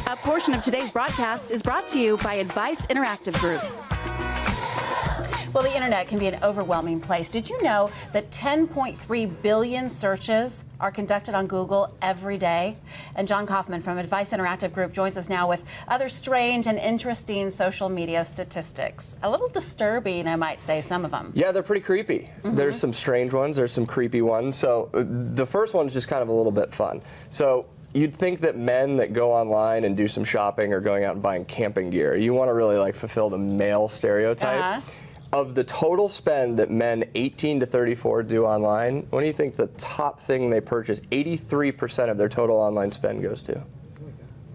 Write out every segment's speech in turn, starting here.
A portion of today's broadcast is brought to you by Advice Interactive Group. Well, the internet can be an overwhelming place. Did you know that 10.3 billion searches are conducted on Google every day? And John Kaufman from Advice Interactive Group joins us now with other strange and interesting social media statistics. A little disturbing, I might say, some of them. Yeah, they're pretty creepy. There's some strange ones, there's some creepy ones. So the first one is just kind of a little bit fun. So you'd think that men that go online and do some shopping or going out and buying camping gear, you want to really like fulfill the male stereotype. Of the total spend that men 18 to 34 do online, what do you think the top thing they purchase, 83% of their total online spend goes to?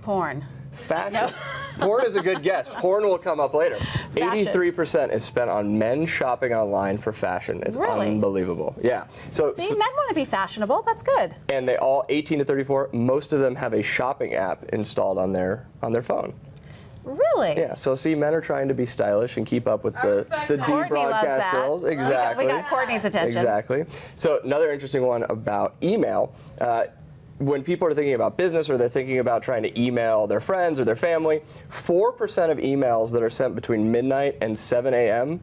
Porn. Fashion. No. Porn is a good guess. Porn will come up later. 83% is spent on men shopping online for fashion. It's unbelievable. Yeah. So men want to be fashionable. That's good. And they all, 18 to 34, most of them have a shopping app installed on their phone. Really? Yeah, so see, men are trying to be stylish and keep up with the debroadcast girls. Exactly. We got Courtney's attention. Exactly. So another interesting one about email. When people are thinking about business or they're thinking about trying to email their friends or their family, 4% of emails that are sent between midnight and 7 a.m.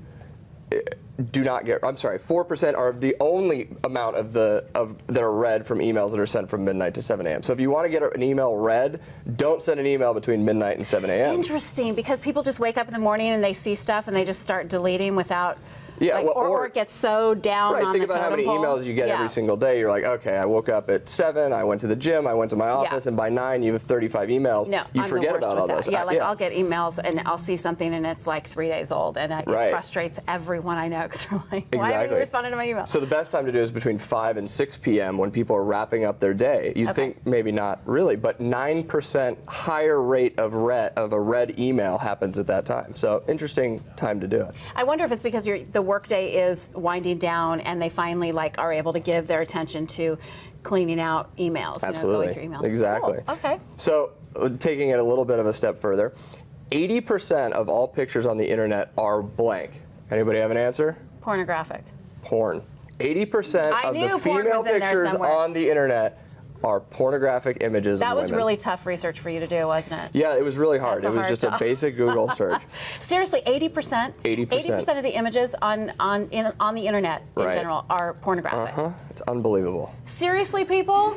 do not get, 4% are the only amount that are read from emails that are sent from midnight to 7 a.m. So if you want to get an email read, don't send an email between midnight and 7 a.m. Interesting, because people just wake up in the morning and they see stuff and they just start deleting without, or it gets so down on the think about how many emails you get every single day. You're like, okay, I woke up at 7, I went to the gym, I went to my office, and by 9 you have 35 emails. No, you forget about all those. Yeah, I'll get emails and I'll see something and it's like 3 days old, and it frustrates everyone I know because they're like, why haven't you responded to my email? So the best time to do is between 5 and 6 p.m. when people are wrapping up their day. You'd think maybe not really, but 9% higher rate of a read email happens at that time. So interesting time to do it. I wonder if it's because the workday is winding down and they finally are able to give their attention to cleaning out emails. Absolutely. Going through emails. Exactly. Cool. Okay. So taking it a little bit of a step further, 80% of all pictures on the internet are blank. Anybody have an answer? Pornographic. Porn. 80% of the female pictures on the internet are pornographic images of women. That was really tough research for you to do, wasn't it? Yeah, it was really hard. It was just a basic Google search. Seriously, 80%? 80% of the images on the internet in general are pornographic. It's unbelievable. Seriously, people?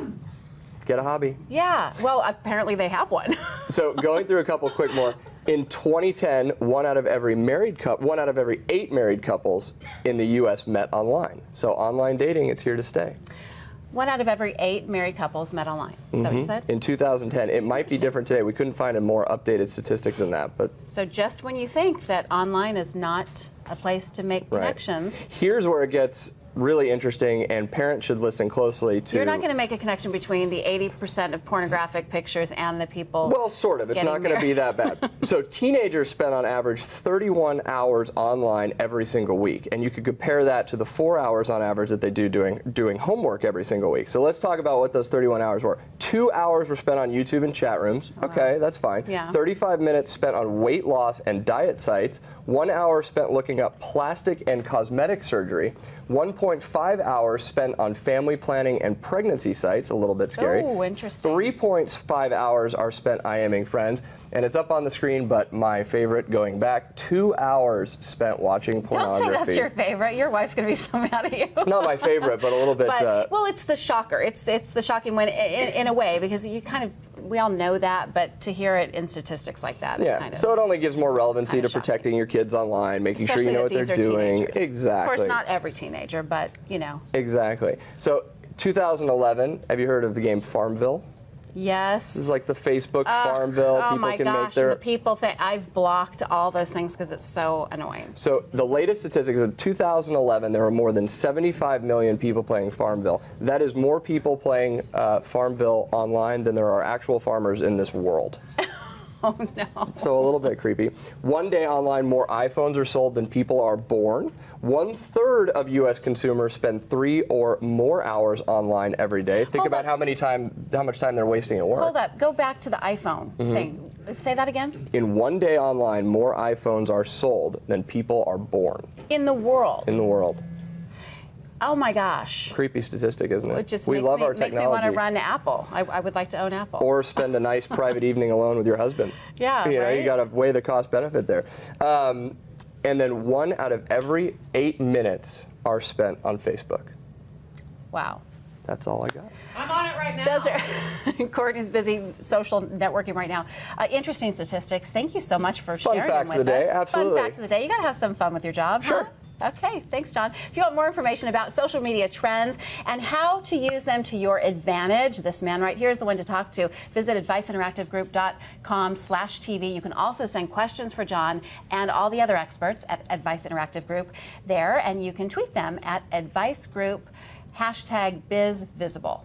Get a hobby. Yeah. Well, apparently they have one. So going through a couple quick more. In 2010, 1 out of every 8 married couples in the U.S. met online. So online dating, it's here to stay. 1 out of every 8 married couples met online. Is that what you said? In 2010. It might be different today. We couldn't find a more updated statistic than that. But so just when you think that online is not a place to make connections. Here's where it gets really interesting, and parents should listen closely to. You're not going to make a connection between the 80% of pornographic pictures and the people. Well, sort of. It's not going to be that bad. So teenagers spend on average 31 hours online every single week, and you could compare that to the 4 hours on average that they do doing homework every single week. So let's talk about what those 31 hours were. 2 hours were spent on YouTube and chat rooms. Okay, that's fine. Yeah. 35 minutes spent on weight loss and diet sites. 1 hour spent looking up plastic and cosmetic surgery. 1.5 hours spent on family planning and pregnancy sites, a little bit scary. Oh, interesting. 3.5 hours are spent IMing friends. And it's up on the screen, but my favorite going back, 2 hours spent watching pornography. Don't say that's your favorite. Your wife's going to be so mad at you. Not my favorite, but a little bit. Well, it's the shocker. It's the shocking one in a way, because we all know that, but to hear it in statistics like that is kind of. So it only gives more relevancy to protecting your kids online, making sure you know what they're doing. Teenagers. Exactly. Of course, not every teenager, but Exactly. So 2011, have you heard of the game Farmville? Yes. This is like the Facebook Farmville. Oh people my can gosh, make their. And the people think I've blocked all those things because it's so annoying. So the latest statistics in 2011, there were more than 75 million people playing Farmville. That is more people playing Farmville online than there are actual farmers in this world. Oh no. So a little bit creepy. One day online, more iPhones are sold than people are born. 1/3 of U.S. consumers spend 3 or more hours online every day. Think about how much time they're wasting at work. Hold up. Go back to the iPhone thing. Say that again. In one day online, more iPhones are sold than people are born. In the world. In the world. Oh my gosh. Creepy statistic, isn't it? It just We makes love me, our makes me technology. want to run Apple. I would like to own Apple. Or spend a nice private evening alone with your husband. Yeah, you know, right? you got to weigh the cost benefit there. And then 1 out of every 8 minutes are spent on Facebook. Wow. That's all I got. I'm on it right now. Those are Courtney's busy social networking right now. Interesting statistics. Thank you so much for Fun sharing facts them of with the day, us. absolutely. Fun facts of the day. You got to have some fun with your job, Sure. huh? Okay, thanks, John. If you want more information about social media trends and how to use them to your advantage, this man right here is the one to talk to. Visit adviceinteractivegroup.com/TV. You can also send questions for John and all the other experts at Advice Interactive Group there, and you can tweet them at Advice Group #BizVisible.